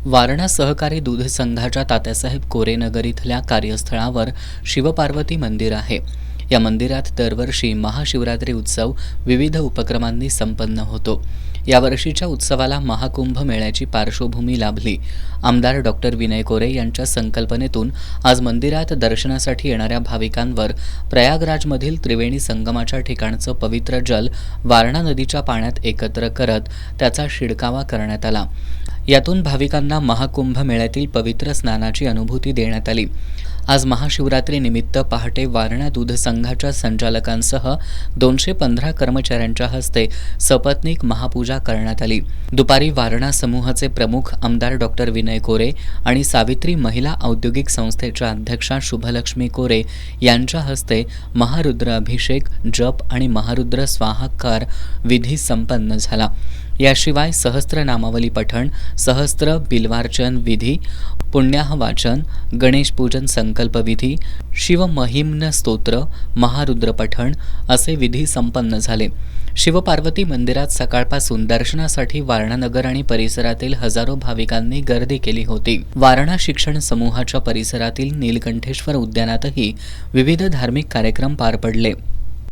वारणा सहकारी दूध संघाच्या तात्यासाहेब कोरे नगर इथल्या कार्यस्थळावर शिवपार्वती मंदिर आहे. या मंदिरात दरवर्षी महाशिवरात्री उत्सव विविध उपक्रमांनी संपन्न होतो. यावर्षीच्या उत्सवाला महाकुंभ मेळ्याची पार्श्वभूमी लाभली. आमदार डॉक्टर विनय कोरे यांच्या संकल्पनेतून आज मंदिरात दर्शनासाठी येणाऱ्या भाविकांवर प्रयागराजमधील त्रिवेणी संगमाच्या ठिकाणचं पवित्र जल वारणा नदीच्या पाण्यात एकत्र करत त्याचा शिडकावा करण्यात आला. यातून भाविकांना महाकुंभ मेळ्यातील पवित्र स्नानाची अनुभूती देण्यात आली. आज महाशिवरात्री निमित्त पहाटे वारणा दूध संघाच्या संचालकांसह 215 कर्मचाऱ्यांच्या हस्ते सपत्नीक महापूजा करण्यात आली. दुपारी वारणा समूहाचे प्रमुख आमदार डॉक्टर विनय कोरे आणि सावित्री महिला औद्योगिक संस्थेच्या अध्यक्षा शुभलक्ष्मी कोरे यांच्या हस्ते महारुद्र अभिषेक, जप आणि महारुद्र स्वाहाकार विधी संपन्न झाला. याशिवाय सहस्त्र नामावली पठण, सहस्त्र बिल्वार्चन विधी, पुण्याह वाचन, गणेश पूजन संकल्प विधी, शिवमहिम्न स्तोत्र, महारुद्र पठण असे विधी संपन्न झाले. शिवपार्वती मंदिरात सकाळपासून दर्शनासाठी वारणा नगर आणि परिसरातील हजारो भाविकांनी गर्दी केली होती. वारणा शिक्षण समूहाच्या परिसरातील नीलकंठेश्वर उद्यानातही विविध धार्मिक कार्यक्रम पार पडले.